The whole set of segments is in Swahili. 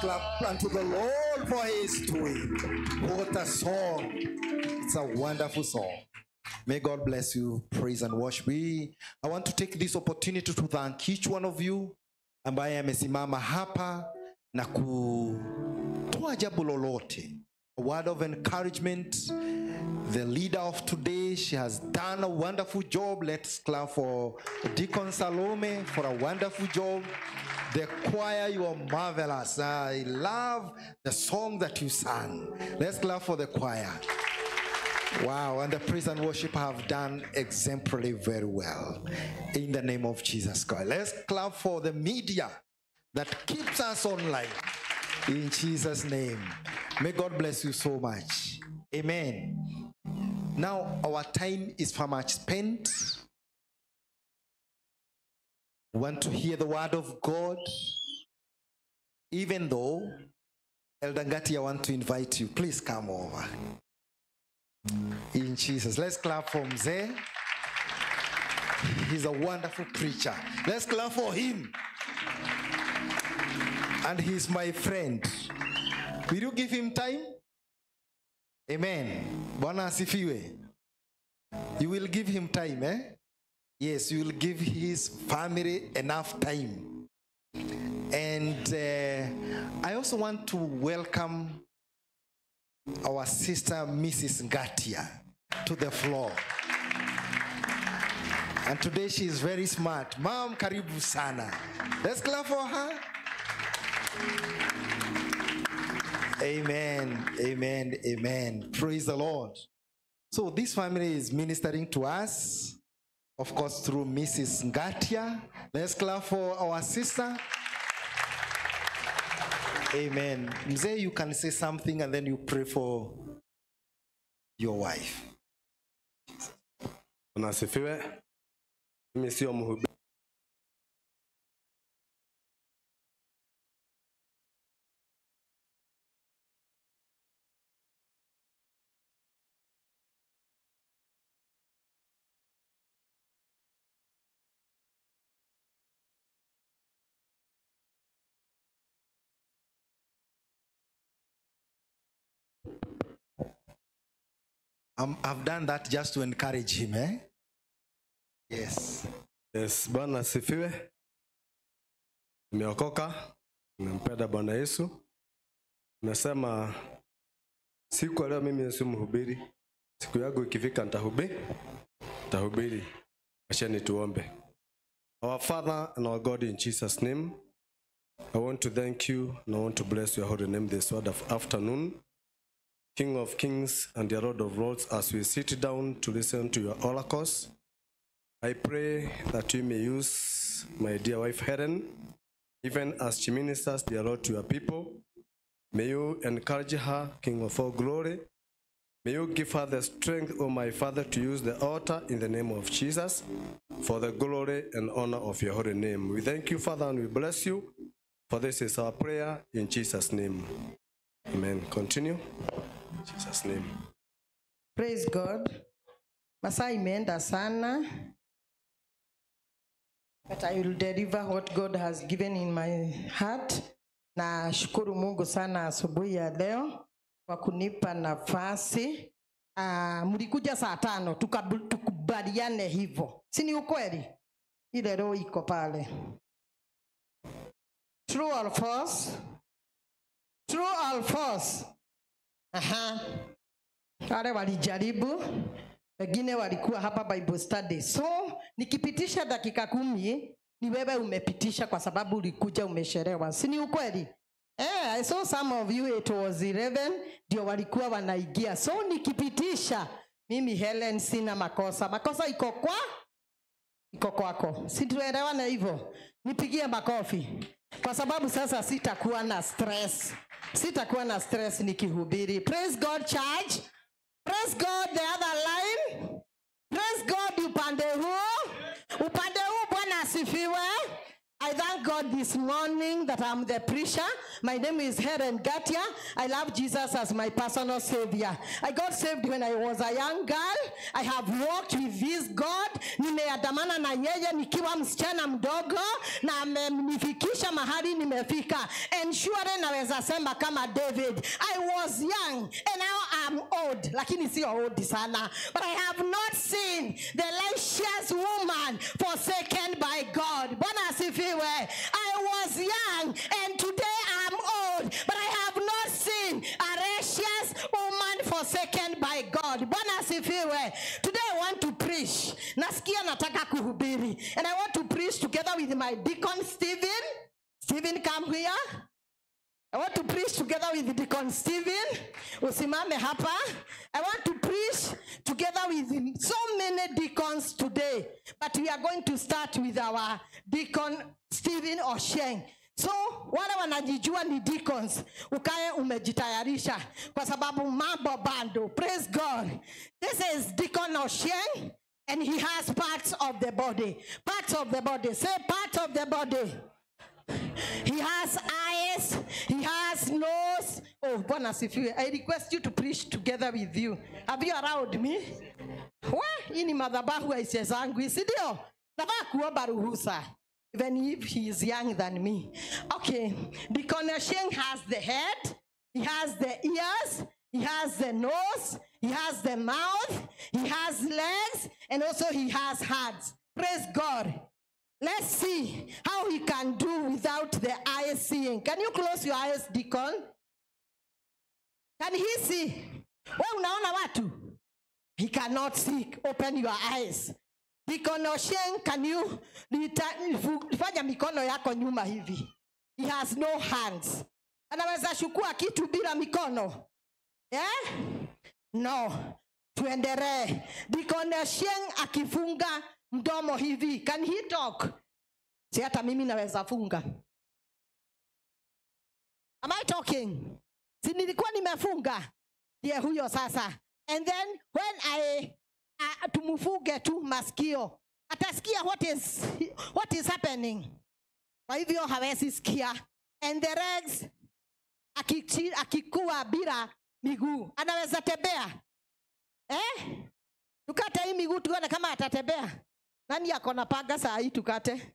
Clap unto the Lord for his doing. What a song. It's a wonderful song. May God bless you. Praise and worship. I want to take this opportunity to thank each one of you ambaye amesimama hapa na kutoa jambo lolote. A word of encouragement. The leader of today, she has done a wonderful job. Let's clap for Deacon Salome for a wonderful job. The choir, you are marvelous. I love the song that you sang. Let's clap for the choir. Wow, and the praise and worship have done exemplary very well. In the name of Jesus Christ. Let's clap for the media that keeps us online. In Jesus' name. May God bless you so much. Amen. Now, our time is far much spent. We want to hear the word of God. Even though, Elder Ngati, I want to invite you. Please come over. In Jesus. Let's clap for Mzee. He's a wonderful preacher. Let's clap for him. And he's my friend. Will you give him time? Amen. Bwana asifiwe. You will give him time, eh? Yes, you will give his family enough time. And I also want to welcome our sister, Mrs. Ngatia, to the floor. And today she is very smart. Mom, karibu sana. Let's clap for her. Amen, amen, amen. Praise the Lord. So this family is ministering to us, of course, through Mrs. Ngatia. Let's clap for our sister. Amen. Mzee, you can say something and then you pray for your wife. Unasifiwe. Mimi sio mhubiri. I've done that just to encourage him, eh? Yes. Yes, Bwana asifiwe. Nimeokoka, nampenda Bwana Yesu. Nasema siku leo mimi si mhubiri. Siku yangu ikifika nitahubiri. Acha tuombe. Our Father and our God, in Jesus' name, I want to thank you and I want to bless your holy name this word of afternoon. King of kings and the Lord of lords, as we sit down to listen to your oracles, I pray that you may use my dear wife Helen, even as she ministers, dear Lord, to your people. May you encourage her, King of all glory. May you give her the strength, O my Father, to use the altar in the name of Jesus for the glory and honor of your holy name. We thank you, Father, and we bless you, for this is our prayer in Jesus' name. Amen. Continue. In Jesus' name. Praise God. Masaa imeenda sana, but I will deliver what God has given in my heart. Na shukuru Mungu sana asubuhi ya leo kwa kunipa nafasi. Mlikuja saa 5 tukubaliane hivyo. Si ni ukweli? Ile roho iko pale. True or false? True or false? Wale walijaribu, wengine walikuwa hapa Bible study. So, nikipitisha dakika 10, ni wewe umepitisha kwa sababu ulikuja umechelewa. Si ni ukweli? I saw some of you it was 11 ndio walikuwa wanaingia. So nikipitisha, mimi Helen sina makosa. Makosa iko kwako. Si tuelewana hivyo? Nipigie makofi. Kwa sababu sasa sitakuwa na stress. Nikihubiri. Praise God, church. Praise God, the other line. Praise God, upande huu Bwana asifiwe. I thank God this morning that I'm the preacher. My name is Helen Gatia. I love Jesus as my personal savior. I got saved when I was a young girl. I have walked with this God. Nimeandamana na yeye nikiwa msichana mdogo na amenifikisha mahali nimefika. And surely naweza sema kama David, I was young and now I'm old. Lakini sio old sana. But I have not seen the righteous woman forsaken by God. Bwana asifiwe. I was young and today I'm old, but I have not seen a righteous woman forsaken by God. Bwana asifiwe. Today I want to preach. Nasikia nataka kuhubiri. And I want to preach together with my deacon Stephen. Stephen, come here. I want to preach together with Deacon Stephen. Usimame hapa. I want to preach together with so many deacons today. But we are going to start with our Deacon Stephen Osheng. So, wale wanajijua ni deacons, ukae umejitayarisha kwa sababu mambo bando. Praise God. This is Deacon Osheng and he has parts of the body. Parts of the body. Say part of the body. He has eyes, he has nose. Oh, Bwana asifiwe. I request you to preach together with you. Have you allowed me? Hii ni madhabahu ya Ise zangu, si ndio? Nafaa kuomba ruhusa, even if he is young than me. Okay, Deacon Osheng has the head, he has the ears, he has the nose, he has the mouth, he has legs, and also he has hands. Praise God. Let's see how he can do without the eyes seeing. Can you close your eyes, Deacon? Can he see? Wewe unaona watu? He cannot see. Open your eyes. Deacon Osheng, can you fanya mikono yako nyuma hivi? He has no hands. Anaweza chukua kitu bila mikono? Yeah? No. Tuendelee. Deacon Osheng akifunga mdomo hivi. Can he talk? Si hata mimi naweza funga. Am I talking? Si nilikuwa nimefunga. Ndiye huyo sasa. And then when I tumufuge tu masikio, atasikia what is happening. Kwa hivyo hawezi sikia. And the legs akikuwa bila miguu, anaweza tembea. Tukate hii miguu tuone kama atatembea. Nani yako na panga saa hii tukate?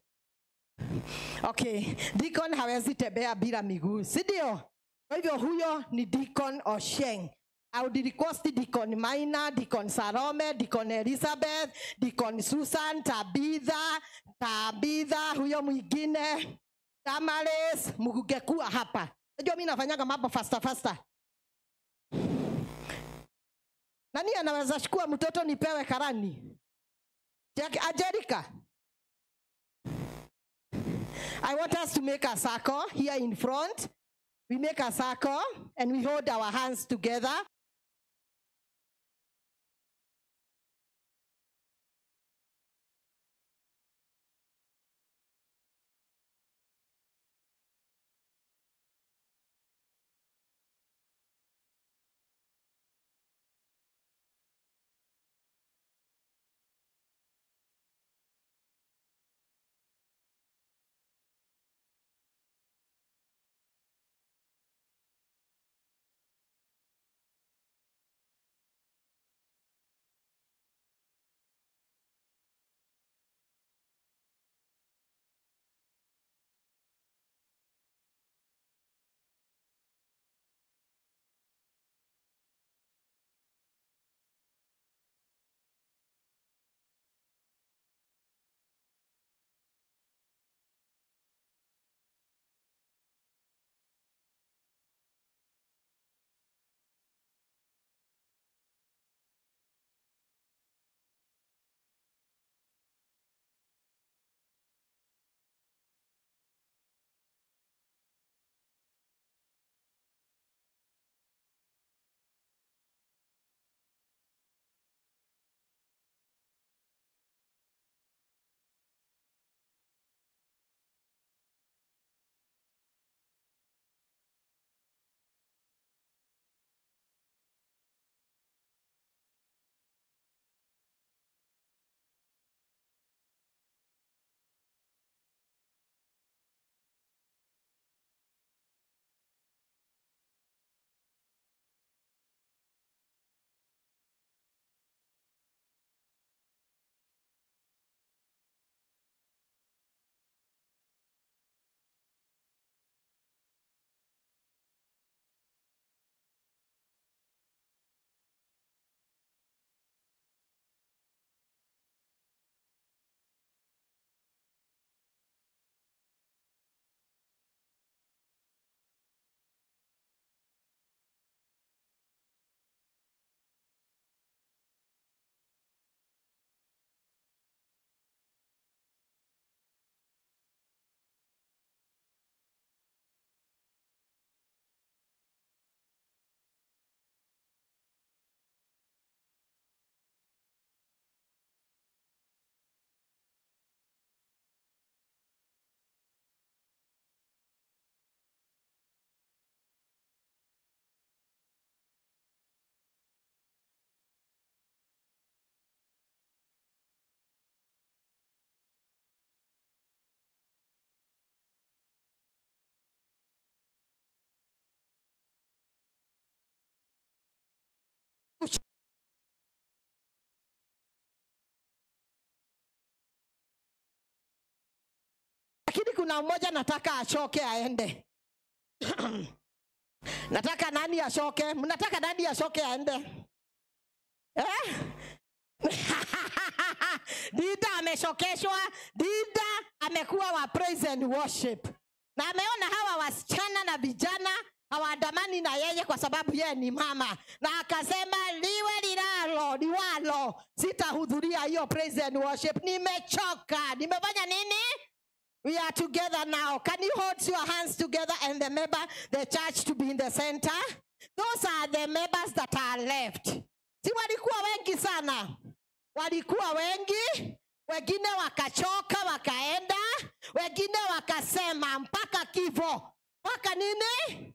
Okay, Deacon hawezi tembea bila miguu, si ndio? Kwa hivyo huyo ni Deacon Osheng. I would request Deacon Maina, Deacon Salome, Deacon Elizabeth, Deacon Susan, Tabitha, huyo mwingine, Damaris, mungekuwa hapa. Najua mimi nafanyaga mambo faster. Nani anaweza chukua mtoto nipewe karani? Angelica. I want us to make a circle here in front. We make a circle and we hold our hands together. Lakini kuna mmoja nataka achoke aende. Nataka nani achoke? Mnataka nani achoke aende? Dida ameshokeshwa. Dida amekuwa wa praise and worship. Na ameona hawa wasichana na vijana hawaandamani na yeye kwa sababu yeye ni mama. Na akasema liwe liwalo sitahudhuria hiyo praise and worship. Nimechoka. Nimefanya nini? We are together now. Can you hold your hands together and remember the church to be in the center? Those are the members that are left. Si walikuwa wengi sana. Walikuwa wengi. Wengine wakachoka wakaenda. Wengine wakasema mpaka kifo. Mpaka nini?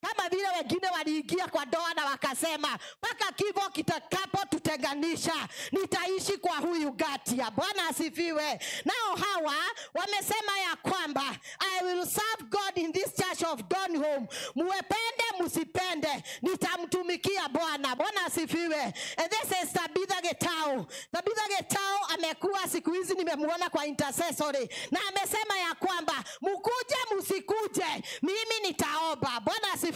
Kama vile wengine waliingia kwa doa na wakasema mpaka kifo kitakapo tutenganisha nitaishi kwa huyu Gatia. Bwana asifiwe. Nao hawa wamesema ya kwamba I will serve God in this church of Donholm. Muwepende musipende nitamtumikia Bwana. Bwana asifiwe. And this is Tabitha Getao. Tabitha Getao amekuwa siku hizi nimemuona kwa intercessory na amesema ya kwamba mukuje musikuje mimi nitaomba. Bwana asifiwe.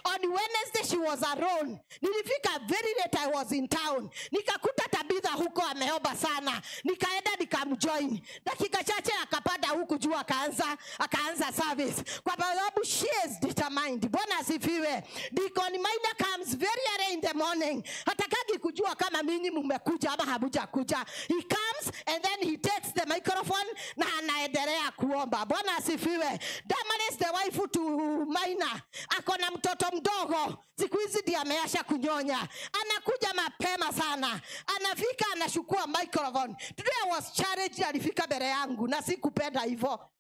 On Wednesday she was alone. Nilifika very late, I was in town. Nikakuta Tabitha huko ameomba sana. Nikaenda nikamjoin. Dakika chache akapanda huku juu akaanza service. Kwa sababu she is determined. Bwana asifiwe. Deacon Maina comes very early in the morning. Hatakagi kujua kama mimi mmekuja ama habuja kuja. He comes and then he takes the microphone na anaendelea kuomba. Bwana asifiwe. Damaris the wife to Maina akona mtoto mdogo. Siku hizi ndiye ameasha kunyonya. Anakuja mapema sana. Anafika anachukua microphone. Today was challenge, alifika mbele yangu na sikupenda hivyo.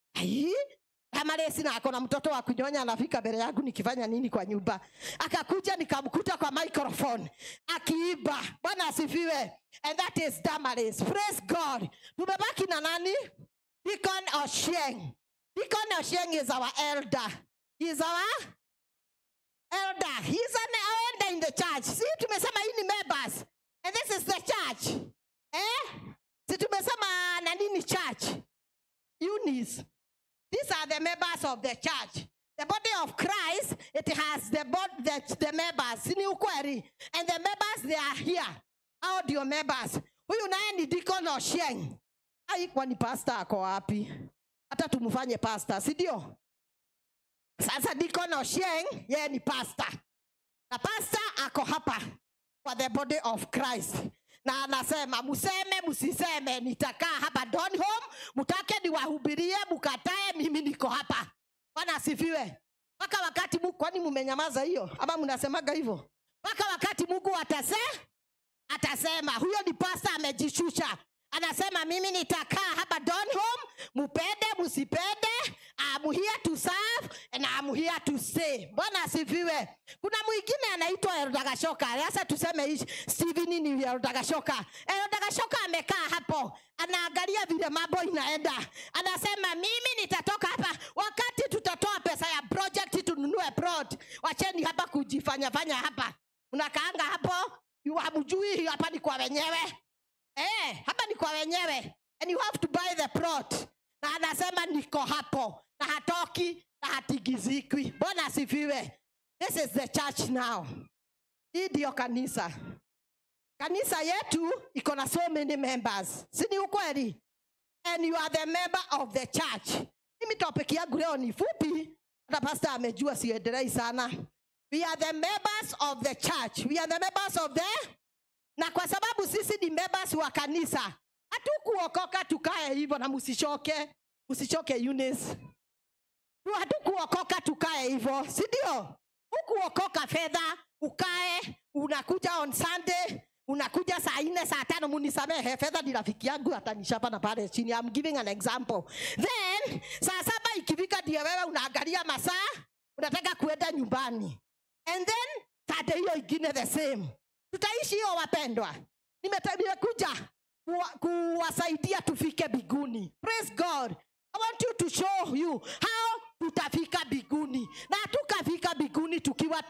Damaris na akona mtoto wa kunyonya anafika mbele yangu nikifanya nini kwa nyumba. Akakuja nikamkuta kwa microphone akiimba. Bwana asifiwe. And that is Damaris. Praise God. Tumebaki na nani? Deacon Ochieng. Deacon Ochieng is our elder. He is our elder. He is an elder in the church. See, tumesema hii ni members. And this is the church. See, tumesema na nini church? Eunice. These are the members of the church. The body of Christ, it has the members. Sini ukweli. And the members, they are here. Audio members. Huyu naye ni Deacon Ochieng. Haikuwa ni pastor ako wapi? Hata tumufanye pastor, si ndio? Sasa Deacon Ochieng, yeye ni pastor. Na pastor ako hapa for the body of Christ. Na anasema museme musiseme nitakaa hapa Donholm, mutake niwahubirie mukatae mimi niko hapa. Bwana asifiwe. Mpaka wakati Mungu, kwani mumenyamaza hiyo? Ama mnasemaga hivyo? Mpaka wakati Mungu atasema huyo ni pastor amejishusha. Anasema mimi nitakaa hapa Donholm, mupende musipende, I'm here to serve and I'm here to stay. Bwana asifiwe. Kuna mwingine anaitwa Elder Gashoka. Sasa tuseme hivi, Steven ni Elder Gashoka. Elder Gashoka amekaa hapo, anaangalia vile mambo inaenda. Anasema mimi nitatoka hapa wakati tutatoa pesa ya project tununue plot. Wacheni hapa kujifanya hapa. Unakaanga hapo, hamjui hapa ni kwa wenyewe. Hapa ni kwa wenyewe. And you have to buy the plot. Na anasema niko hapo. Na hatoki, na hatigizikwi. Bwana asifiwe. This is the church now. Hii ndio kanisa. Kanisa yetu iko na so many members. Si ni ukweli? And you are the member of the church. Mimi topic yangu leo ni fupi. Hata pastor amejua siendelei sana. We are the members of the church. We are the members of the... Na kwa sababu sisi ni members wa kanisa, hatukuokoka tukae hivyo na musichoke Eunice. Hatukuokoka tukae hivyo, si ndio? Hukuokoka fedha, ukae, unakuja on Sunday, unakuja saa 4 saa 5 munisamehe, fedha ni rafiki yangu atanishapa na pale chini. I'm giving an example. Then saa 7 ikifika ndio wewe unaangalia masaa, unataka kuenda nyumbani. And then Saturday hiyo ingine the same. Tutaishi hiyo wapendwa. Nimekuja kuwasaidia tufike biguni. Praise God. I want you to show you how tutafika biguni. Na tukafika biguni tukiwa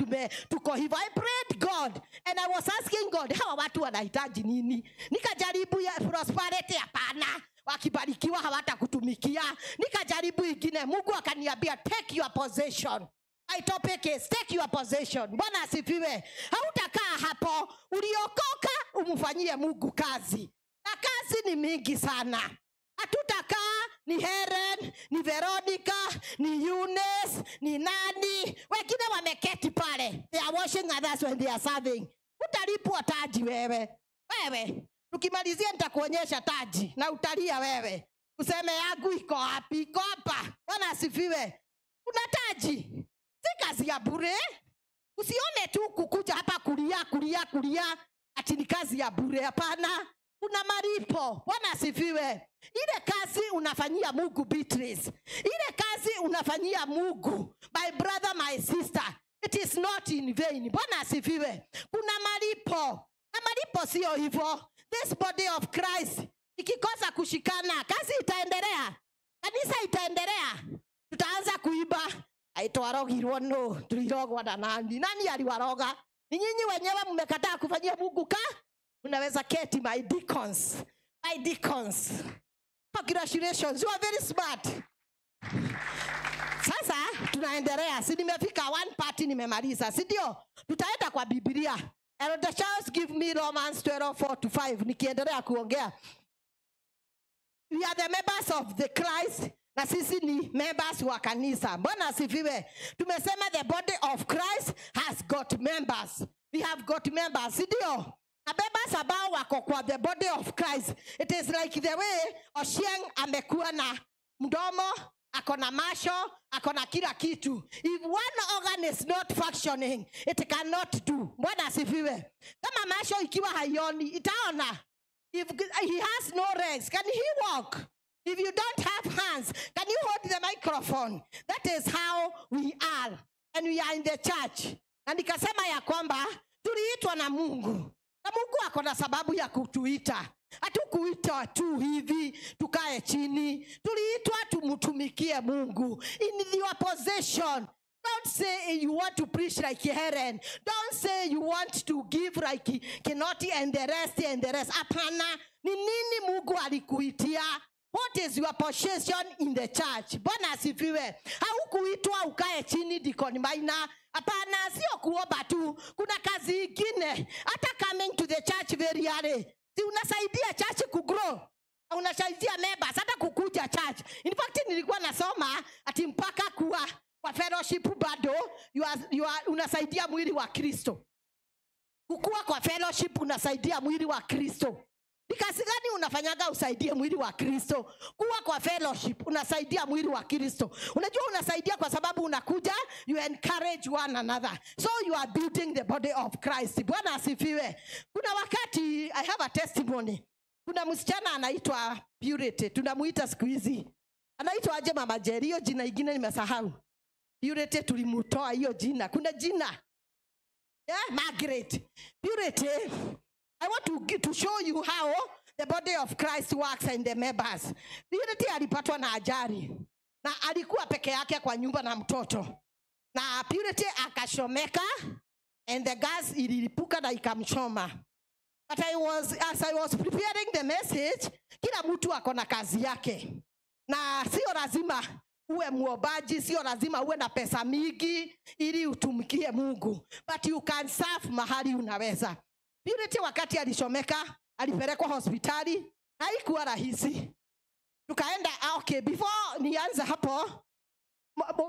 tuko hivyo. I prayed God and I was asking God, hawa watu wanahitaji nini? Nikajaribu ya prosperity hapana. Wakibarikiwa hawatakutumikia. Nikajaribu ingine, Mungu akaniambia take your possession. My topic is take your possession. Bwana asifiwe. Hautakaa hapo, uliokoka umfanyie Mungu kazi. Na kazi ni mingi sana. Hatutakaa ni Helen, ni Veronica, ni Eunice, ni nani. Wengine wameketi pale. They are washing others when they are serving. Utalipwa taji wewe. Tukimalizia nitakuonyesha taji na utalia wewe. Useme yangu iko wapi? Iko hapa. Bwana asifiwe. Kuna taji. Si kazi ya bure. Usione tu kukuja hapa kulia ati ni kazi ya bure. Hapana. Kuna malipo. Bwana asifiwe. Ile kazi unafanyia Mungu Beatrice. Ile kazi unafanyia Mungu, my brother, my sister. It is not in vain. Bwana asifiwe. Kuna malipo. Na malipo sio hivyo. This body of Christ ikikosa kushikana, kazi itaendelea. Kanisa itaendelea. Tutaanza kuiba. Aitwarogirwo no, tulirogwa na nani? Nani aliwaroga? Ni nyinyi wenyewe mmekataa kufanyia Mungu unaweza keti my deacons. My deacons. Congratulations, you are very smart. Sasa tunaendelea. Si nimefika one party nimemaliza, si ndio? Tutaenda kwa Biblia. Elder Charles, give me Romans 12:4-5. Nikiendelea kuongea. We are the members of the Christ. Na sisi ni members wa kanisa. Bwana asifiwe. Tumesema the body of Christ has got members. We have got members. Ndio. Na members ambao wako kwa the body of Christ. It is like the way Ochieng amekuwa na mdomo, akona masho, akona kila kitu. If one organ is not functioning, it cannot do. Bwana asifiwe. Kama masho ikiwa haioni, itaona. If he has no legs, can he walk? If you don't have hands, can you hold the microphone? That is how we are. And we are in the church. Na nikasema ya kwamba tuliitwa na Mungu. Na Mungu ako na sababu ya kutuita. Hatukuitwa tu hivi tukae chini. Tuliitwa tumtumikie Mungu in your possession. Don't say you want to preach like Helen. Don't say you want to give like Kinoti and the rest. Apana, ni nini Mungu alikuitia? What is your possession in the church? Bwana asifiwe. Haukuitwa ukae chini Deacon Maina. Apana, sio kuomba tu. Kuna kazi ingine. Hata coming to the church very early. Si unasaidia church kugrow. Unasaidia members hata kukuja church. In fact nilikuwa nasoma ati mpaka kuwa kwa fellowship bado unasaidia mwili wa Kristo. Kukua kwa fellowship unasaidia mwili wa Kristo. Ni kazi gani unafanyaga usaidie mwili wa Kristo? Kuwa kwa fellowship unasaidia mwili wa Kristo. Unajua unasaidia kwa sababu unakuja, you encourage one another. So you are building the body of Christ. Bwana asifiwe. Kuna wakati I have a testimony. Kuna msichana anaitwa Purity. Tunamuita siku hizi. Anaitwa aje Mama Jerry? Hiyo jina ingine nimesahau. Purity tulimutoa hiyo jina. Kuna jina. Margaret. Purity. I want to show you how the body of Christ works and the members. Purity alipatwa na ajali. Na alikuwa peke yake kwa nyumba na mtoto. Na Purity akashomeka and the gas ililipuka na ikamchoma. But as I was preparing the message, kila mtu ako na kazi yake. Na sio lazima uwe muombaji, sio lazima uwe na pesa mingi ili utumikie Mungu. But you can serve mahali unaweza. Purity wakati alishomeka, alipelekwa hospitali, haikuwa rahisi. Tukaenda, okay, before nianze hapo,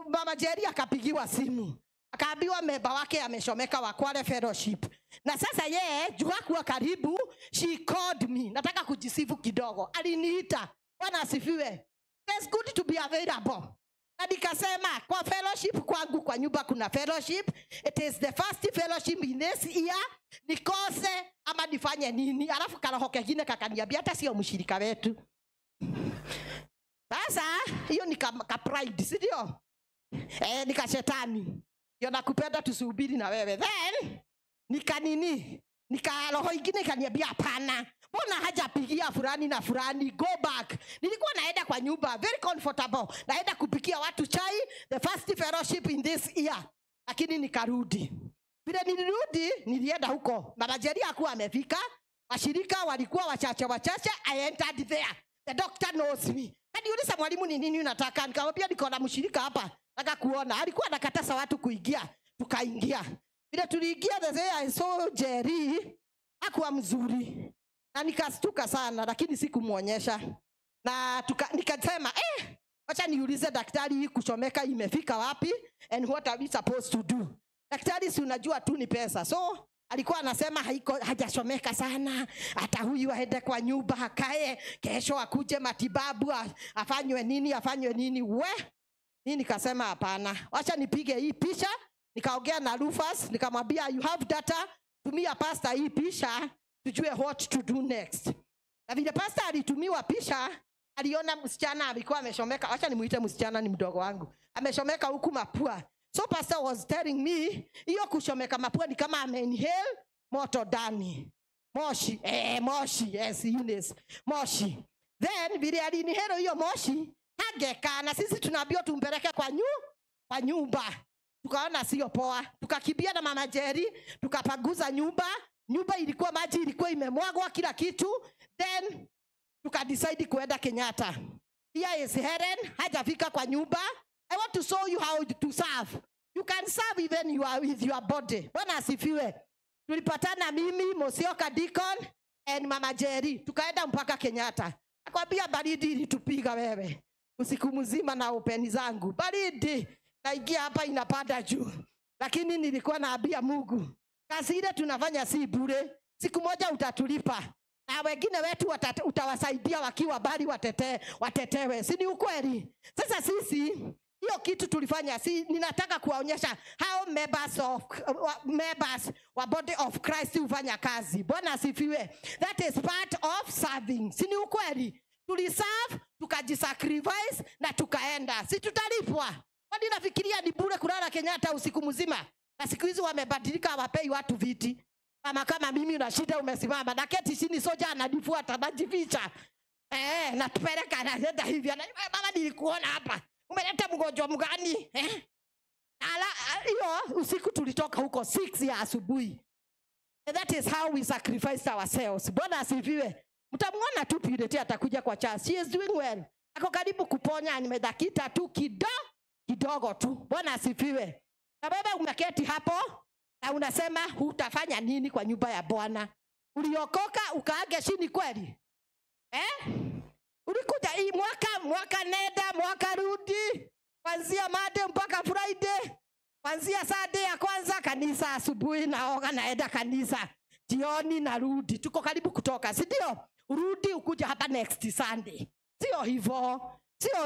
Mama Jerry akapigiwa simu. Akaambiwa member wake ameshomeka wa Kwale Fellowship. Na sasa yeye, jua kuwa karibu, she called me. Nataka kujisifu kidogo. Aliniita. Bwana asifiwe. It's good to be available. Na nikasema kwa fellowship kwangu kwa nyumba kuna fellowship. It is the first fellowship in this year. Nikose ama nifanye nini? Alafu karoho kengine kakaniambia hata sio mshirika wetu. Sasa hiyo ni ka pride, si ndio? Nika shetani. Yo nakupenda tusubiri na wewe. Then nika roho ingine kaniambia hapana. Mbona hajapigia fulani na fulani, go back. Nilikuwa naenda kwa nyumba very comfortable. Naenda kupikia watu chai, the first fellowship in this year. Lakini nikarudi. Vile nilirudi, nilienda huko. Mama Jerry hakuwa amefika. Washirika walikuwa wachache. I entered there. The doctor knows me. Niuliza mwalimu ni nini unataka? Nikamwambia niko na mshirika hapa. Nataka kuona. Alikuwa anakataza watu kuingia. Tukaingia. Vile tuliingia the day I saw Jerry, hakuwa mzuri. Na nikastuka sana lakini sikumuonyesha. Na nikasema acha niulize daktari hii kuchomeka imefika wapi and what are we supposed to do? Daktari si unajua tu ni pesa. So alikuwa anasema hajachomeka sana. Hata huyu aende kwa nyumba akae, kesho akuje matibabu afanywe nini. Mimi nikasema hapana. Acha nipige hii picha. Nikaongea na Rufus, nikamwambia you have data, tumia pastor hii picha tujue what to do next. Na vile pastor alitumiwa picha, aliona msichana alikuwa ameshomeka. Acha nimuite msichana, ni mdogo wangu. Ameshomeka huku mapua. So pastor was telling me, hiyo kushomeka mapua ni kama ame-inhale moto ndani. Moshi, moshi, yes, Eunice. Moshi. Then vile ali-inhale hiyo moshi, hangeka na sisi tunaambiwa tumpeleke kwa nyumba. Tukaona sio poa. Tukakimbia na Mama Jerry, tukapaguza nyumba. Nyumba ilikuwa maji ilikuwa imemwagwa kila kitu. Then tukadecide kuenda Kenyatta. Here is Helen, hajafika kwa nyumba. I want to show you how to serve. You can serve even with your body. Bwana asifiwe. Tulipatana mimi, Mosioka Deacon and Mama Jerry. Tukaenda mpaka Kenyatta. Akwambia baridi ilitupiga wewe. Usiku mzima na upeni zangu. Baridi naingia hapa inapanda juu. Lakini nilikuwa naambia Mungu, kazi ile tunafanya si bure. Siku moja utatulipa. Na wengine wetu utawasaidia wakiwa bali watetewe. Si ni ukweli? Sasa sisi hiyo kitu tulifanya, ninataka kuwaonyesha how members wa body of Christ hufanya kazi. Bwana asifiwe. That is part of serving. Si ni ukweli? Tuliserve, tukajisacrifice na tukaenda. Si tutalipwa? Kwani nafikiria ni bure kulala Kenyatta usiku mzima? Na siku hizi wamebadilika, hawapei watu viti. Kama mimi una shida umesimama na keti chini, soja ananifuata najificha. Na tupeleka anaenda hivi. Mama nilikuona hapa. Umeleta mgonjwa mgani? Hiyo usiku tulitoka huko 6 ya asubuhi. And that is how we sacrifice ourselves. Bwana asifiwe. Mtamuona tu Purity atakuja kwa chance. She is doing well. Ako karibu kuponya, nimedakita tu kidogo tu. Bwana asifiwe. Na baba umeketi hapo na unasema utafanya nini kwa nyumba ya Bwana? Uliokoka ukaage chini kweli? Ulikuja hii mwaka nenda mwaka rudi. Kuanzia Monday mpaka Friday. Kuanzia Sunday ya kwanza kanisa asubuhi naoga naenda kanisa. Jioni narudi. Tuko karibu kutoka, si ndio? Urudi ukuja hapa next Sunday. Sio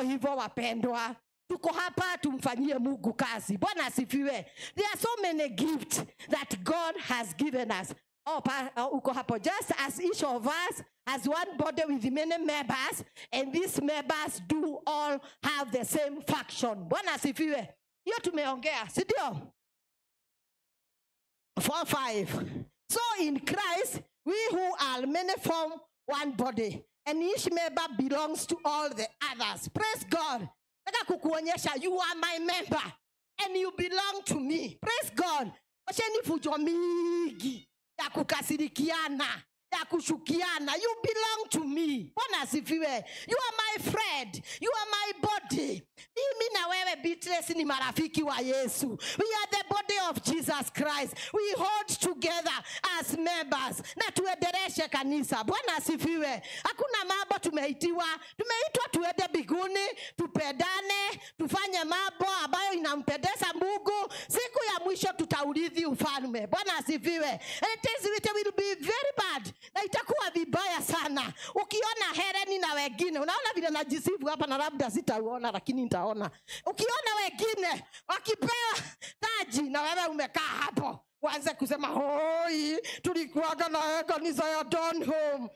hivyo wapendwa. Tuko hapa tumfanyie Mungu kazi. Bwana asifiwe. There are so many gifts that God has given us. Uko hapo, just as each of us has one body with many members, and these members do all have the same function. Bwana asifiwe. Hiyo tumeongea, si ndio? 4:5. So in Christ we who are many form one body, and each member belongs to all the others. Praise God. Nataka kukuonyesha you are my member and you belong to me. Praise God. Wacheni fujo mingi ya kukasirikiana, ya kushukiana. You belong to me. Bwana asifiwe. You are my friend. You are my body. Mimi na wewe Beatrice ni marafiki wa Yesu. We are the body of Jesus Christ. We hold together as members. Na tuendeleshe kanisa. Bwana asifiwe. Hakuna mambo tumeitwa tuende mbinguni, tupendane, tufanye mambo ambayo inampendeza Mungu. Siku ya mwisho tutaurithi ufalme. Bwana asifiwe. It will be very bad. Na itakuwa vibaya sana. Ukiona Hereni na wengine, unaona vile najisifu hapa na labda sitauona lakini nitaona. Ukiona wengine wakipewa taji na wewe umekaa hapo, uanze kusema hoi, tulikuwa na kanisa ya Donholm.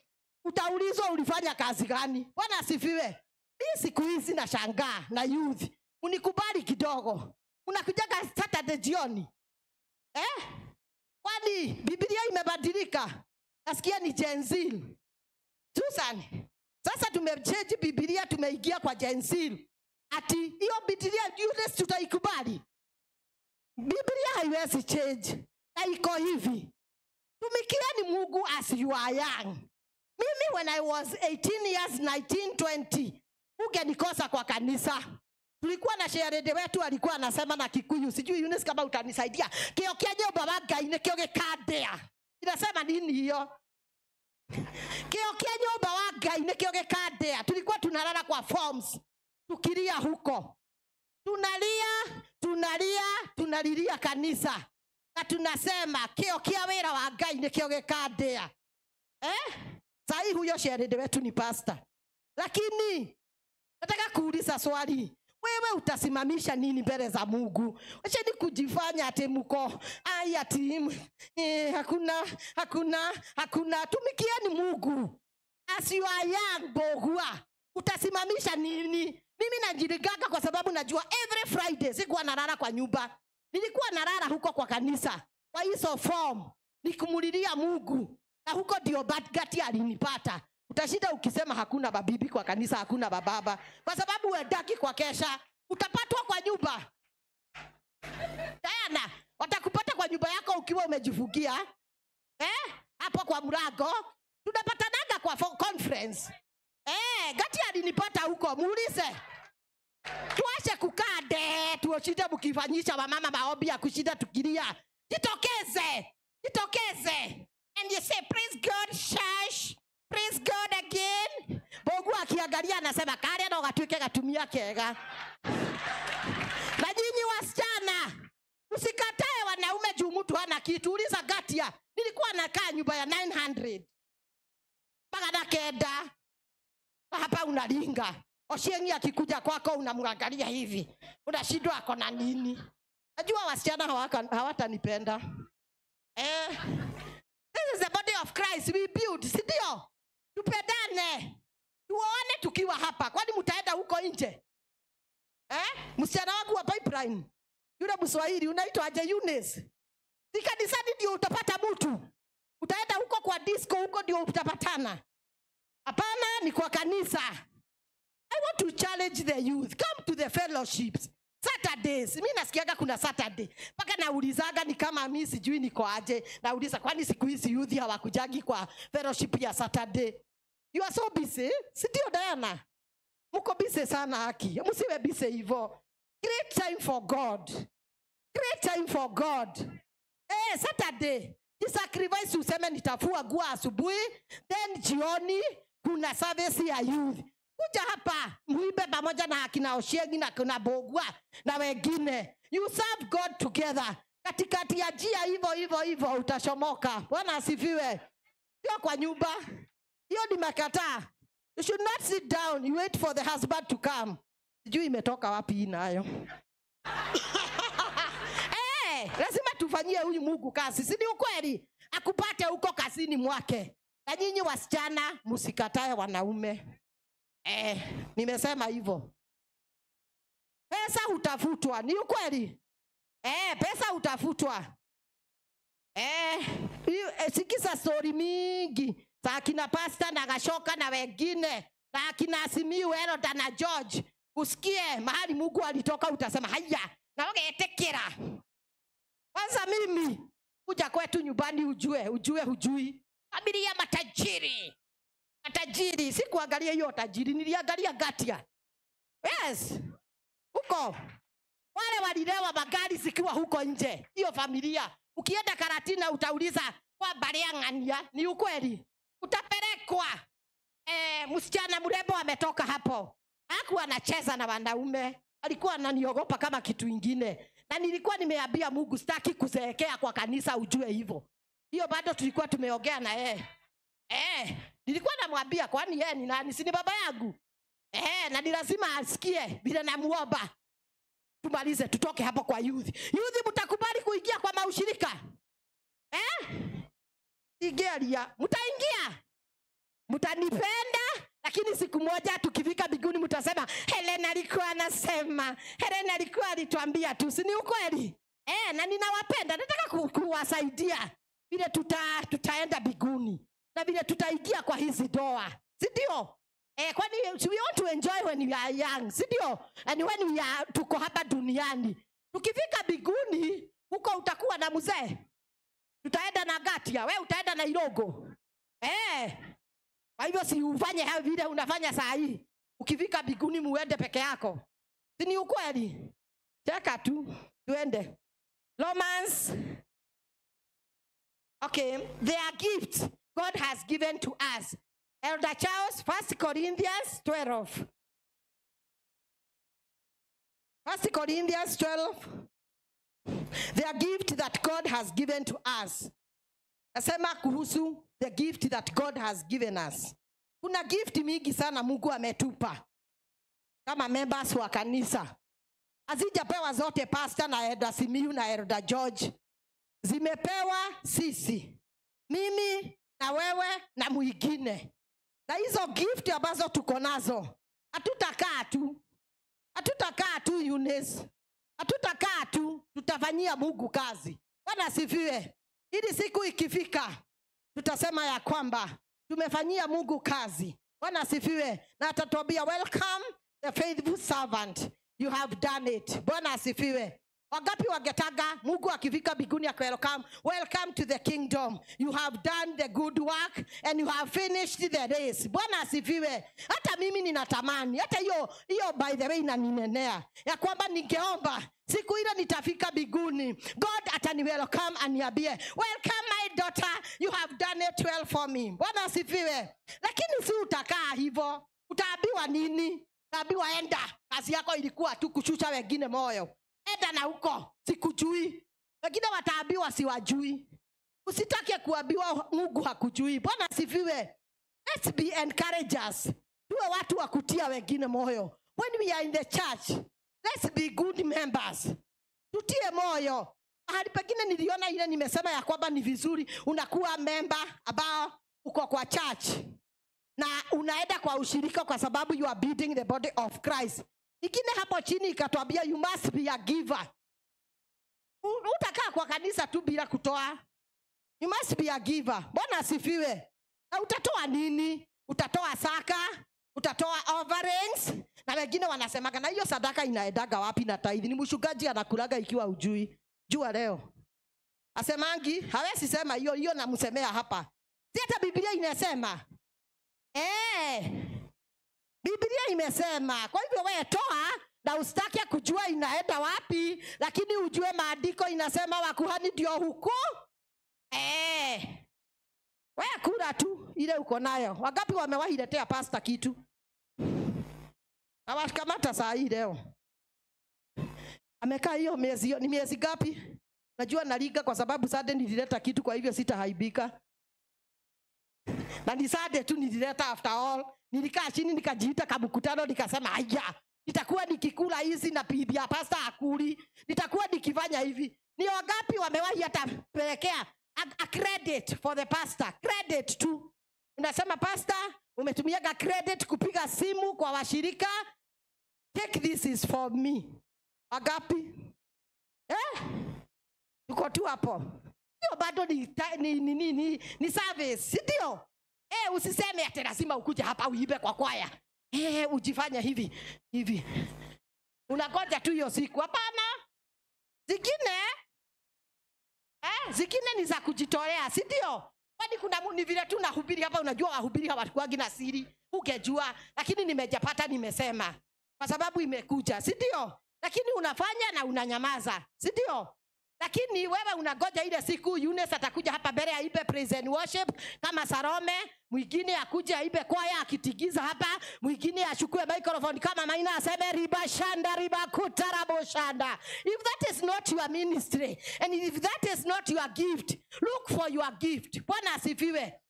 Utaulizwa ulifanya kazi gani? Bwana asifiwe. Mimi siku hizi nashangaa na youth. Unikubali kidogo. Unakujaga Saturday jioni. Kwani Biblia imebadilika? Nasikia ni Gen Z. Susan, sasa tumechange Biblia, tumeingia kwa Gen Z. Ati hiyo Biblia yule tutaikubali? Biblia haiwezi change. Na iko hivi. Tumikieni Mungu as you are young. Mimi when I was 18 years, 19, 20, ungenikosa kwa kanisa. Tulikuwa na sherehe wetu alikuwa anasema na Kikuyu. Sijui Eunice kama utanisaidia. Kio kiaje baba Ngai kio gekadea. Inasema nini hiyo? Kio kiaje baba Ngai kio gekadea. Tulikuwa tunalala kwa forms. Tukilia huko. Tunalilia kanisa. Na tunasema kio kia wera wa Ngai kio gekadea. Sahi huyo sherehe wetu ni pastor. Lakini nataka kuuliza swali. Wewe utasimamisha nini mbele za Mungu? Acheni kujifanya ati mko ati hakuna. Tumikieni Mungu. As you are young bogua. Utasimamisha nini? Mimi najirigaga kwa sababu najua every Friday sikuwa nalala kwa nyumba. Nilikuwa nalala huko kwa kanisa. Kwa hizo form nikumulilia Mungu. Na huko ndio Gati alinipata. Utashinda ukisema hakuna babibi kwa kanisa, hakuna bababa. Kwa sababu uendaki kwa kesha, utapatwa kwa nyumba. Diana, watakupata kwa nyumba yako ukiwa umejifugia. Hapo kwa mlango, tunapatanaga kwa conference. Gati alinipata huko, muulize. Tuache tuache kukade tuoshinde mkifanyisha wamama maombi ya kushinda tukilia. Jitokeze. And you say praise God, shush. Praise God again. Bogu akiangalia anasema kale ndo gatuike gatumia kega. Na nyinyi wasichana, usikatae wanaume juu mtu hana kitu. Uliza Gatia, nilikuwa nakaa nyumba ya 900. Mpaka na keda. Hapa unalinga. Oshiengi akikuja kwako unamwangalia hivi. Unashindwa ako na nini? Najua wasichana hawatanipenda. This is the body of Christ we build. Sidio? Tupendane. Tuone tukiwa hapa. Kwani mtaenda huko nje? Msichana wangu wa pipeline. Yule Mswahili unaitwa aje Eunice. Si kanisani ndio utapata mtu. Utaenda huko kwa disco huko ndio utapatana. Hapana, ni kwa kanisa. I want to challenge the youth. Come to the fellowships. Saturdays. Mimi nasikiaga kuna Saturday. Paka naulizaga ni kama mimi sijui niko aje. Nauliza kwani siku hizi youth hawakujagi kwa fellowship ya Saturday. You are so busy. Sidio Diana? Mko busy sana haki. Msiwe busy hivyo. Create time for God. Create time for God. Saturday. Jisacrifice useme nitafua nguo asubuhi. Then jioni kuna service ya youth. Kuja hapa muibe pamoja na akina Oshiengi na kuna Bogwa na wengine. You serve God together. Katikati ya njia hivyo utashomoka. Bwana asifiwe. Sio kwa nyumba. Hiyo ni makataa. You should not sit down. You wait for the husband to come. Sijui imetoka wapi nayo. Lazima tufanyie huyu Mungu kazi. Si ni ukweli? Akupate huko kazini mwake. Na nyinyi wasichana msikatae wanaume. Nimesema hivyo. Pesa utafutwa. Ni ukweli? Pesa utafutwa. Sikiza story mingi. Sa akina Pastor na Gashoka na wengine. Na akina Asimiu Herod na George. Usikie mahali Mungu alitoka utasema haya. Na ungetekera. Kwanza mimi kuja kwetu nyumbani hujui. Familia matajiri. Matajiri, si kuangalia hiyo tajiri, niliangalia Gatia. Yes. Huko. Wale walilewa magari zikiwa huko nje. Hiyo familia. Ukienda Karatina utauliza kwa Bariangania, ni ukweli. Utapelekwa. Msichana mrembo ametoka hapo. Hakuwa anacheza na wanaume. Alikuwa ananiogopa kama kitu kingine. Na nilikuwa nimeambia Mungu sitaki kuzeekea kwa kanisa ujue hivyo. Hiyo bado tulikuwa tumeongea na yeye. Nilikuwa namwambia kwani yeye ni nani? Si ni baba yangu. Na ni lazima asikie bila namuomba. Tumalize tutoke hapo kwa youth. Youth mtakubali kuingia kwa maushirika? Igeria, mtaingia. Mtanipenda, lakini siku moja tukifika mbinguni mtasema Helena alikuwa anasema. Helena alikuwa alituambia tu, si ni ukweli? Na ninawapenda, nataka kuwasaidia vile tutaenda mbinguni. Na vile tutaingia kwa hizi ndoa. Si ndio? Kwani we want to enjoy when we are young. Si ndio? And when we are tuko hapa duniani. Tukifika mbinguni, huko utakuwa na mzee. Tutaenda na Gatia, wewe utaenda na Irogo. Kwa hivyo si ufanye hayo vile unafanya saa hii. Ukifika mbinguni muende peke yako. Si ni ukweli? Cheka tu, tuende. Romans. Okay, their gift God has given to us. Elder Charles, 1 Corinthians 12. 1 Corinthians 12. Their gift that God has given to us. Nasema kuhusu the gift that God has given us. Kuna gift mingi sana Mungu ametupa. Kama members wa kanisa. Hazijapewa zote Pastor na Elder Simiu na Elder George. Zimepewa sisi. Mimi na wewe na mwingine. Na hizo gift ambazo tuko nazo. Hatutakaa tu Eunice. Hatutakaa tu, tutafanyia Mungu kazi. Bwana asifiwe. Ili siku ikifika tutasema ya kwamba tumefanyia Mungu kazi. Bwana asifiwe. Na atatuambia welcome the faithful servant. You have done it. Bwana asifiwe. Wangapi wangetaga Mungu akifika biguni welcome to the kingdom. You have done the good work and you have finished the race. Bwana asifiwe. Hata mimi ninatamani, hata hiyo by the way inaninenea ya kwamba ningeomba siku ile nitafika biguni, God atani welcome aniambie, welcome my daughter, you have done it well for me. Bwana asifiwe. Lakini si utakaa hivyo, utaambiwa nini? Utaambiwa enda, kazi yako ilikuwa tu kushusha wengine moyo. Enda na huko, sikujui. Wengine wataambiwa siwajui. Usitake kuambiwa Mungu hakujui. Bwana asifiwe. Let's be encouragers. Tuwe watu wa kutia wengine moyo. When we are in the church, let's be good members. Tutie moyo. Hadi pengine niliona ile nimesema ya kwamba ni vizuri unakuwa member ambao uko kwa church na unaenda kwa ushirika kwa sababu you are building the body of Christ. Ikine hapo chini ikatuambia you must be a giver. Utakaa kwa kanisa tu bila kutoa. You must be a giver. Bwana asifiwe. Na utatoa nini? Utatoa saka, utatoa offerings. Na wengine wanasema kana hiyo sadaka inaendaga wapi na tithe? Ni mchungaji anakulaga ikiwa ujui. Jua leo. Asemangi, hawezi sema hiyo namsemea hapa. Si hata Biblia inasema. Biblia imesema. Kwa hivyo wewe toa na usitake kujua inaenda wapi, lakini ujue maandiko inasema wakuhani ndio huko. Wewe kula tu ile uko nayo. Wangapi wamewahi letea pastor kitu? Hawakamata saa hii leo. Amekaa hiyo ni miezi gapi? Najua naliga kwa sababu Sunday nilileta kitu, kwa hivyo sitahaibika. Na ni Sunday tu nilileta after all. Nilikaa chini nikajiita kabukutano nikasema haya, nitakuwa nikikula hizi na bibi ya pastor akuli. Nitakuwa nikifanya hivi. Ni wangapi wamewahi hata pelekea a credit for the pastor? Credit tu. Unasema pastor, umetumiaga credit kupiga simu kwa washirika. Take this is for me. Wangapi? Uko tu hapo. Hiyo bado ni service, ndio? Usiseme ati lazima ukuje hapa uibe kwa kwaya. Ujifanya hivi. Unagoja tu hiyo siku. Hapana. Zingine ni za kujitolea, si ndio? Kwani kuna ni vile tu nahubiri hapa, unajua wahubiri hawatuagi na siri. Ungejua, lakini nimejapata nimesema. Kwa sababu imekuja, si ndio? Lakini unafanya na unanyamaza, si ndio? Lakini wewe unagoja ile siku Eunice atakuja hapa mbele aibe praise and worship kama Sarome, mwingine akuje aibe kwaya akitigiza hapa, mwingine achukue microphone kama Maina aseme riba shanda riba kutarabo shanda. If that is not your ministry and if that is not your gift, look for your gift. Bwana asifiwe.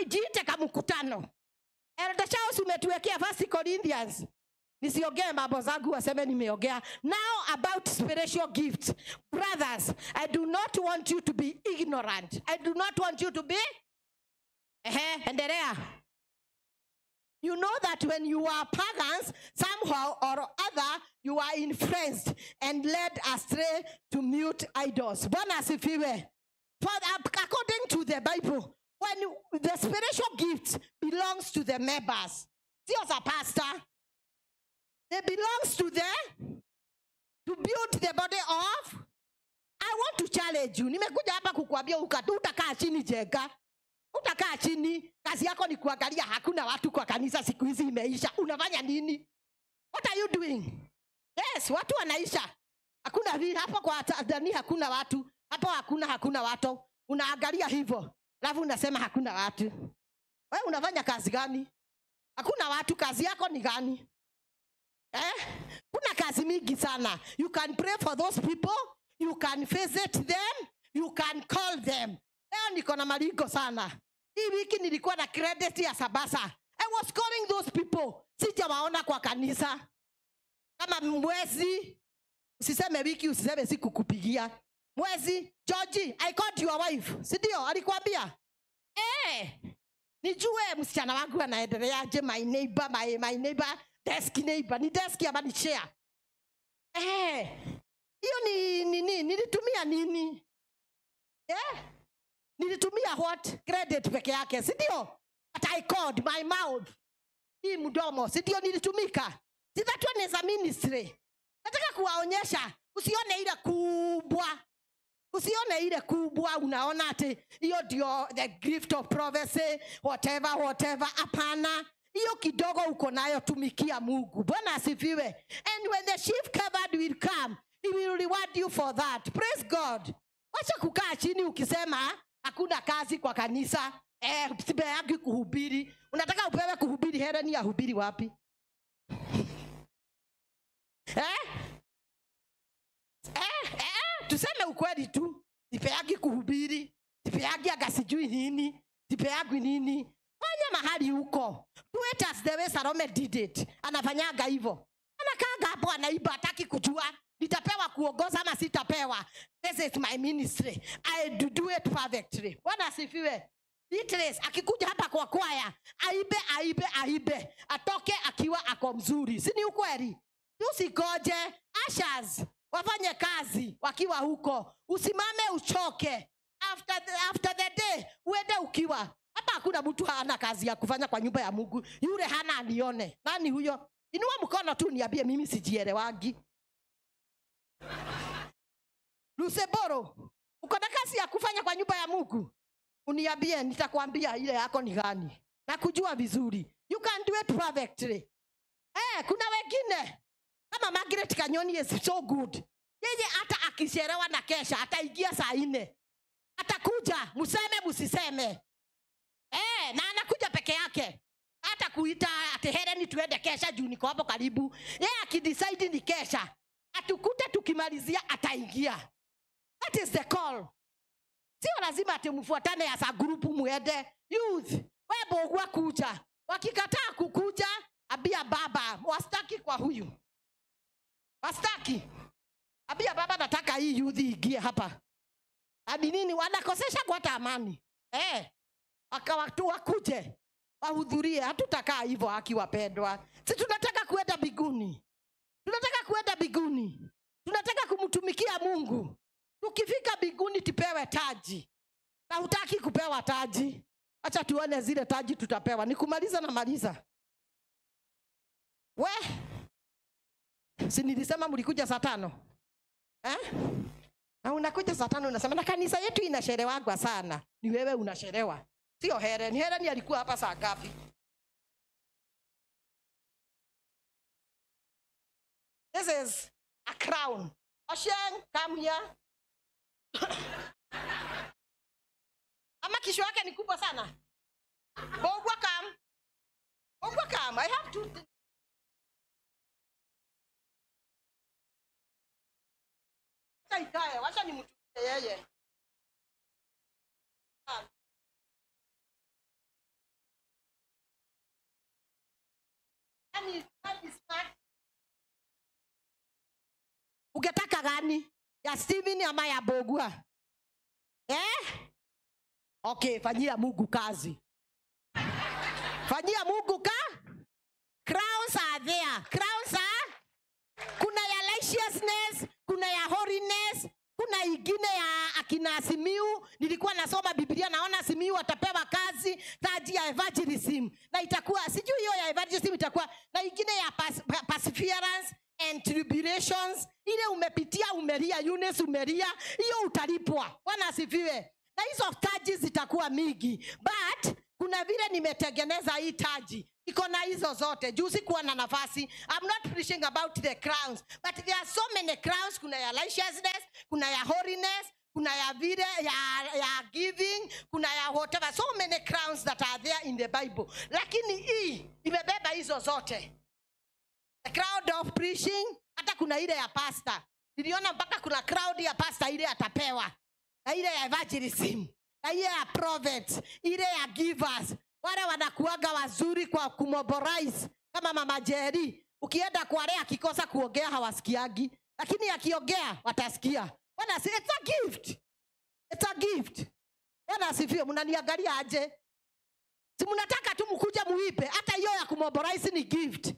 Jiite kama mkutano. Elder Charles umetuwekea 1 Corinthians. Nisiongee mambo zangu waseme nimeongea. Now about spiritual gifts. Brothers, I do not want you to be ignorant. I do not want you to be endelea. You know that when you are pagans, somehow or other, you are influenced and led astray to mute idols. Bwana asifiwe. According to the Bible, when the spiritual gift belongs to the members, see as a pastor, it belongs to build the body of. I want to challenge you. Nimekuja hapa kukuambia utakaa chini jega. Utakaa chini, kazi yako ni kuangalia hakuna watu kwa kanisa siku hizi imeisha. Unafanya nini? What are you doing? Yes, watu wanaisha. Hakuna vile hapo kwa ndani hakuna watu. Hapo hakuna watu. Unaangalia hivyo. Alafu unasema hakuna watu. Wewe unafanya kazi gani? Hakuna watu, kazi yako ni gani? Kuna kazi mingi sana. You can pray for those people, you can visit them, you can call them. Leo niko na maliko sana. Hii wiki nilikuwa na credit ya Sabasa. I was calling those people. Sijawaona kwa kanisa. Kama mwezi, usiseme wiki, usiseme siku kupigia. Mwezi, Georgie, I called your wife. Si ndio? Alikwambia? Nijue msichana wangu anaendeleaje, my neighbor, my neighbor. Desk neighbor, ni desk ya bani share. Hiyo ni nilitumia nini? Nilitumia what? Credit peke yake, si ndio? But I called my mouth. Hii mdomo, si ndio nilitumika? Si that one is a ministry. Nataka kuwaonyesha Usione ile kubwa. Usione ile kubwa unaona ati hiyo ndio the gift of prophecy, whatever. Hapana. Hiyo kidogo uko nayo, tumikia Mungu. Bwana asifiwe. And when the sheaf covered will come, he will reward you for that. Praise God. Wacha kukaa chini ukisema hakuna kazi kwa kanisa. Sipeagi kuhubiri. Unataka upewe kuhubiri, Helen ya hubiri wapi? Tuseme ukweli tu. Sipeagi kuhubiri. Sipeagi agasijui nini. Sipeagi nini. Fanya mahali huko. Do it as the way Salome did it. Anafanyaga hivyo. Anakaaga hapo anaiba, hataki kujua nitapewa kuongoza ama sitapewa. This is my ministry. I do it perfectly. Bwana asifiwe. Beatrice akikuja hapa kwa kwaya, aibe. Atoke akiwa ako mzuri. Si ni ukweli? Usigoje ushers wafanye kazi wakiwa huko. Usimame uchoke. After the day uende ukiwa. Hapa hakuna mtu hana kazi ya kufanya kwa nyumba ya Mungu. Yule hana anione. Nani huyo? Inua mkono tu niambie mimi sijielewagi. Luseboro, uko na kazi ya kufanya kwa nyumba ya Mungu? Uniambie, nitakwambia ile yako ni gani. Na kujua vizuri. You can do it perfectly. Kuna wengine kama Margaret Kanyoni is so good. Yeye hata akishelewa na kesha ataingia saa 4. Atakuja, museme musiseme. Na anakuja peke yake. Hata kuita ati Helen tuende kesha juu niko hapo karibu. Yeye akidecide ni kesha, atukute tukimalizia ataingia. That is the call. Sio lazima ati mfuatane as a group muende. Youth, wewe bogwa kuja. Wakikataa kukuja, abia baba, wastaki kwa huyu. Wastaki. Abia baba nataka hii youth ingie hapa. Hadi nini wanakosesha kwa amani. Akawatu wakuje. Wahudhurie, hatutakaa hivyo akiwapendwa. Si tunataka kuenda mbinguni. Tunataka kumtumikia Mungu. Tukifika mbinguni tupewe taji. Na hutaki kupewa taji. Acha tuone zile taji tutapewa. Nikumaliza na maliza. Si nilisema mlikuja saa 5? Na unakuja saa 5 unasema na kanisa yetu inasherewagwa sana. Ni wewe unasherewa. Sio Helen. Helen alikuwa hapa saa ngapi? This is a crown. Ocean, come here. Ama kisho yake ni kubwa sana. Bogwa come. I have to. Ikae, wacha nimtukie yeye. Ungetaka gani? Ya Steven ama ya Bogwa? Okay, fanyia Mungu kazi. Fanyia Mungu Crowns are there. Crowns are. Kuna ya righteousness, kuna ya holiness, kuna ingine ya akina Simiu. Nilikuwa nasoma Biblia naona Simiu atapewa kazi taji ya evangelism. Na itakuwa sijui hiyo ya evangelism itakuwa na ingine ya perseverance and tribulations. Ile umepitia umelia, Eunice umelia, hiyo utalipwa. Bwana asifiwe. Na hizo taji zitakuwa mingi. But kuna vile nimetengeneza hii taji. Iko na hizo zote. Juzi kuwa na nafasi. I'm not preaching about the crowns. But there are so many crowns. Kuna ya righteousness. Kuna ya holiness. Kuna ya vile ya giving. Kuna ya whatever. So many crowns that are there in the Bible. Lakini hii imebeba hizo zote. The crowd of preaching. Hata kuna ile ya pastor. Niliona mpaka kuna crowd ya pastor ile atapewa. Na ile ya evangelism. Na ile ya prophets. Ile ya givers. Wale wanakuaga wazuri kwa kumobilize kama Mama Jerry. Ukienda kwa lea akikosa kuongea hawasikiagi. Lakini akiongea watasikia. Bwana si it's a gift. It's a gift. Bwana asifiwe, mnaniangalia aje? Si mnataka tu mkuje muipe. Hata hiyo ya kumobilize ni gift.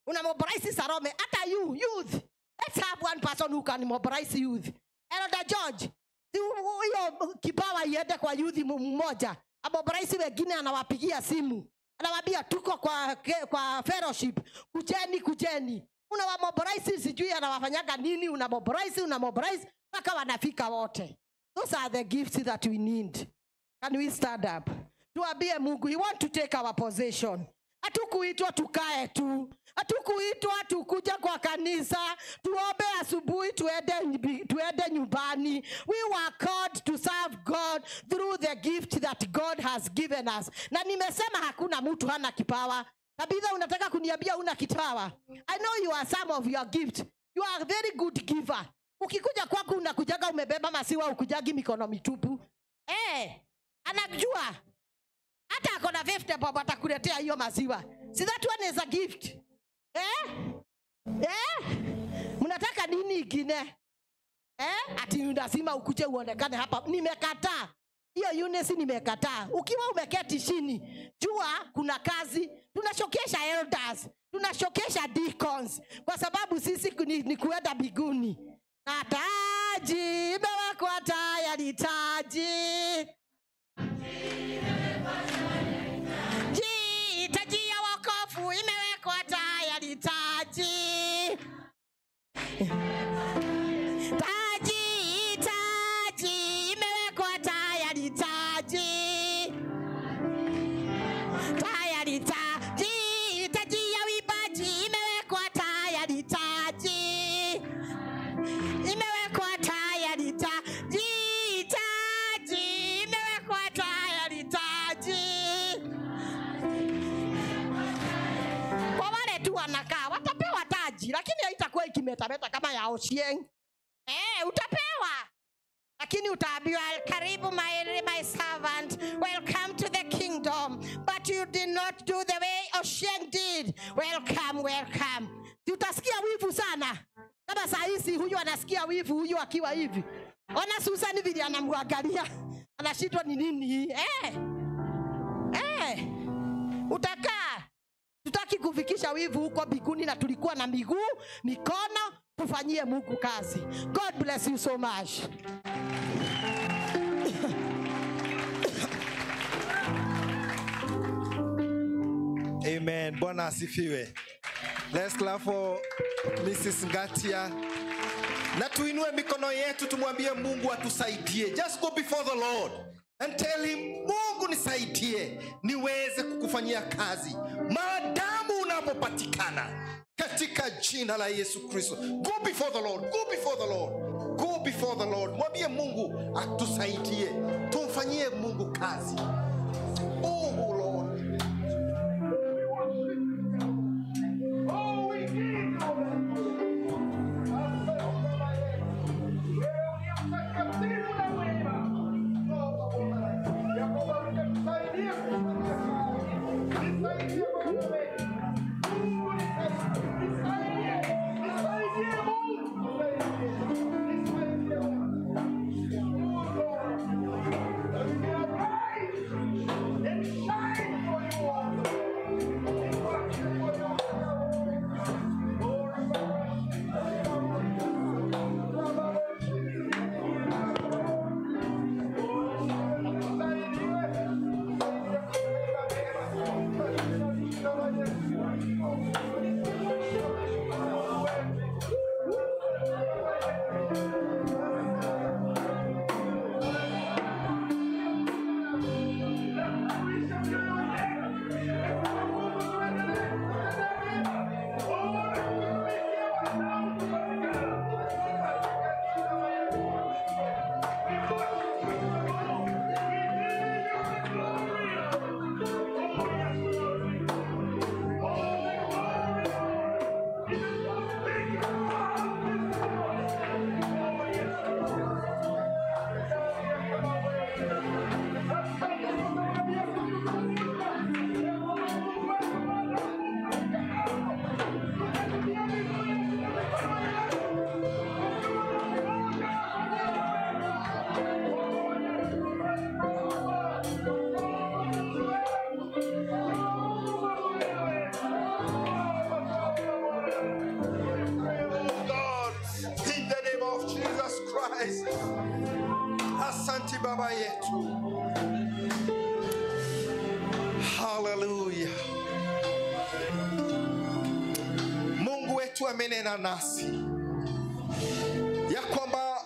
Una mobilize Salome. Hata youth. Let's have one person who can mobilize youth. Elder George. Hiyo kipawa iende kwa youth mmoja. Abobraisi wengine anawapigia simu. Anawaambia tuko kwa fellowship. Kujeni. Unawamobilize, sijui anawafanyaga nini, unamobilize mpaka wanafika wote. Those are the gifts that we need. Can we stand up? Tuambie Mungu, we want to take our possession. Hatukuitwa tukae tu. Hatukuitwa tukuja kwa kanisa, tuombe asubuhi tuende nyumbani. We were called to serve God through the gift that God has given us. Na nimesema hakuna mtu hana kipawa. Kabisa unataka kuniambia una kipawa? I know you are some of your gift. You are a very good giver. Ukikuja kwako unakujaga umebeba masiwa, ukujagi mikono mitupu. Anajua. Hata akona 50 bob atakuletea hiyo maziwa. See, that one is a gift. Mnataka nini ingine? Ati lazima ukuje uonekane hapa. Nimekataa. Hiyo Eunice nimekataa. Ukiwa umeketi chini, jua kuna kazi. Tunashokesha elders, tunashokesha deacons kwa sababu sisi ni kuenda mbinguni. Na taji imewekwa tayari, taji taji ya wokovu imewekwa tayari, taji imewekwa tayari, taji ya wibaji imewekwa tayari, taji imewekwa tayari, taji imewekwa tayari, taji. Kwa wale tu wanakaa watapewa taji, lakini haitakuwa ikimetameta kama ya Ochieng. Utapewa, lakini utaambiwa karibu my servant, welcome to the kingdom, but you did not do the way Ochieng did. Welcome. Utasikia wivu sana. Kama saa hizi huyu anasikia wivu, huyu akiwa hivi. Ona Susan vile anamwangalia. Anashindwa ni nini? Utakaa. Tutaki kufikisha wivu huko mbinguni, na tulikuwa na miguu, mikono, tufanyie Mungu kazi. God bless you so much. Amen. Bwana asifiwe. Let's clap for Mrs. Ngatia. Na tuinue mikono yetu tumwambie Mungu atusaidie. Just go before the Lord and tell him, Mungu nisaidie niweze kukufanyia kazi maadamu unapopatikana, katika jina la Yesu Kristo. Go before the Lord. Go before the Lord. Go before the Lord. Mwambie Mungu atusaidie. Tumfanyie Mungu kazi. Oh Lord. Asante Baba yetu. Hallelujah. Mungu wetu Mungu amenena nasi ya kwamba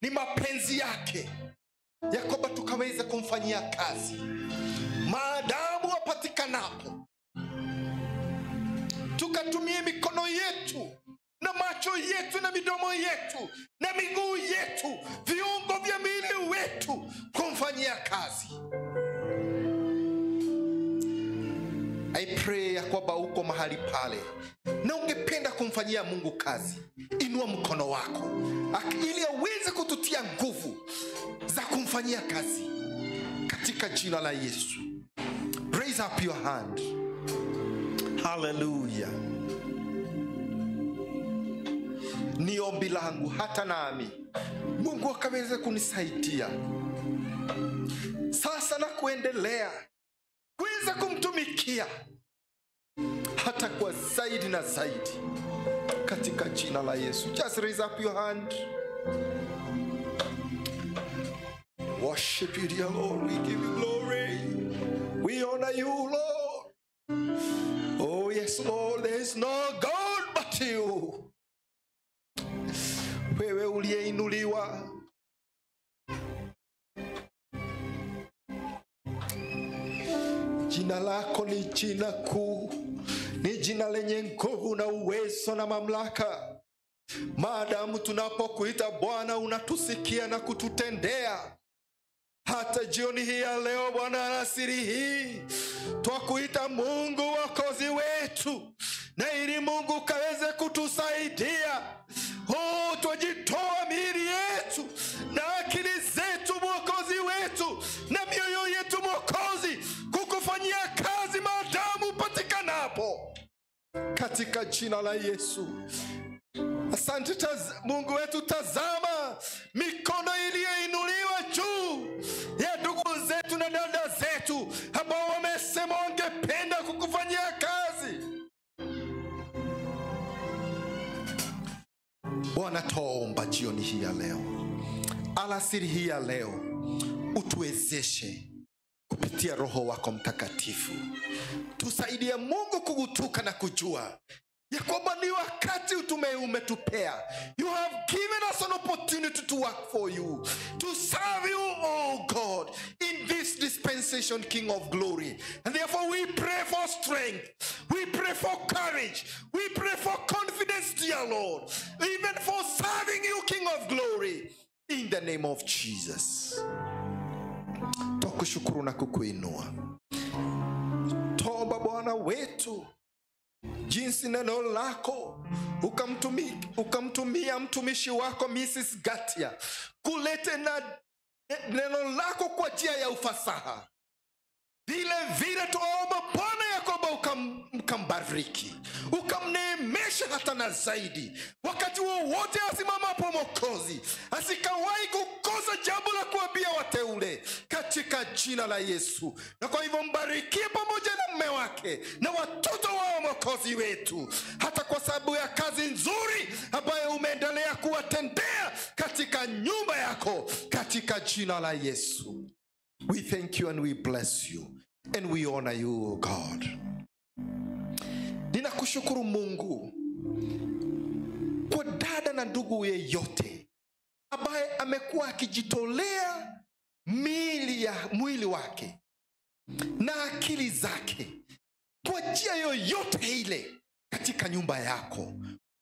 ni mapenzi yake ya kwamba tukaweza kumfanyia kazi maadamu wapatikanapo, tukatumie mikono yetu na macho yetu na midomo yetu na miguu yetu, viungo vya mwili wetu kumfanyia kazi. I pray ya kwamba uko mahali pale na ungependa kumfanyia Mungu kazi. Inua mkono wako ili aweze kututia nguvu za kumfanyia kazi katika jina la Yesu. Raise up your hand. Hallelujah. Ni ombi langu hata nami Mungu akaweze kunisaidia sasa na kuendelea kuweza kumtumikia hata kwa zaidi na zaidi katika jina la Yesu. Just raise up your hand. Worship you, dear Lord. We give you glory. We honor you, Lord. Oh yes, Lord, there is no God but you. Wewe uliyeinuliwa, jina lako ni jina kuu, ni jina lenye nguvu na uwezo na mamlaka. Maadamu tunapokuita Bwana, unatusikia na kututendea. Hata jioni hii ya leo Bwana, alasiri hii twakuita Mungu Mwokozi wetu, na ili Mungu kaweze kutusaidia. Twajitoa miili yetu na akili zetu Mwokozi wetu na mioyo yetu Mwokozi kukufanyia kazi maadamu patikanapo katika jina la Yesu. Asante Mungu wetu, tazama mikono iliyoinuliwa juu ya ndugu zetu na dada zetu ambao wamesema wangependa kukufanyia kazi. Bwana, tuomba jioni hii ya leo, alasiri hii ya leo, utuwezeshe kupitia Roho wako Mtakatifu. Tusaidie Mungu kugutuka na kujua ya kwamba ni wakati umetupea. You have given us an opportunity to work for you, to serve you, oh God, in this dispensation, King of glory. And therefore we pray for strength, we pray for courage, we pray for confidence, dear Lord, even for serving you, King of glory, in the name of Jesus. Tukushukuru na kukuinua. Toba Bwana wetu, jinsi neno lako ukamtumia mtumishi wako Mrs. Gatia kulete na neno lako kwa njia ya ufasaha. Vile tuomba Bwana ya kwamba ukambariki, ukamneemesha hata na zaidi. Wakati wowote asimamapo Mwokozi, asikawahi kukosa jambo la kuambia wateule katika jina la Yesu. Na kwa hivyo mbarikie pamoja na mume wake na watoto wao Mwokozi wetu, hata kwa sababu ya kazi nzuri ambayo umeendelea kuwatendea katika nyumba yako katika jina la Yesu. We thank you and we bless you and we honor you, God. Ninakushukuru Mungu kwa dada na ndugu yeyote ambaye amekuwa akijitolea mwili wake na akili zake kwa njia yoyote ile katika nyumba yako.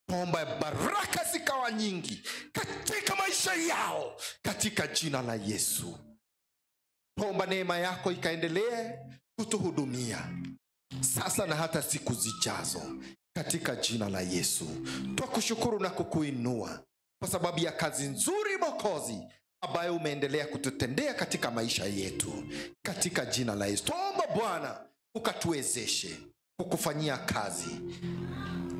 Tuomba baraka zikawa nyingi katika maisha yao katika jina la Yesu. Tuomba neema yako ikaendelee kutuhudumia sasa na hata siku zijazo katika jina la Yesu. Twakushukuru na kukuinua kwa sababu ya kazi nzuri Mwokozi ambayo umeendelea kututendea katika maisha yetu katika jina la Yesu. Tuomba Bwana ukatuwezeshe kukufanyia kazi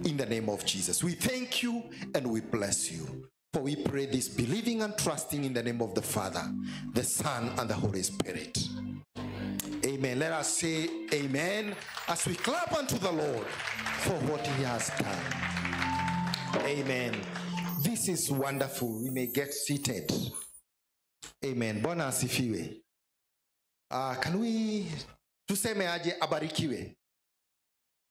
in the name of Jesus. We thank you and we bless you. For we pray this believing and trusting in the name of the Father, the Son, and the Holy Spirit. Amen. Let us say amen as we clap unto the Lord for what he has done. Amen. This is wonderful. We may get seated. Amen. Bwana asifiwe. Can we tuseme aje abarikiwe?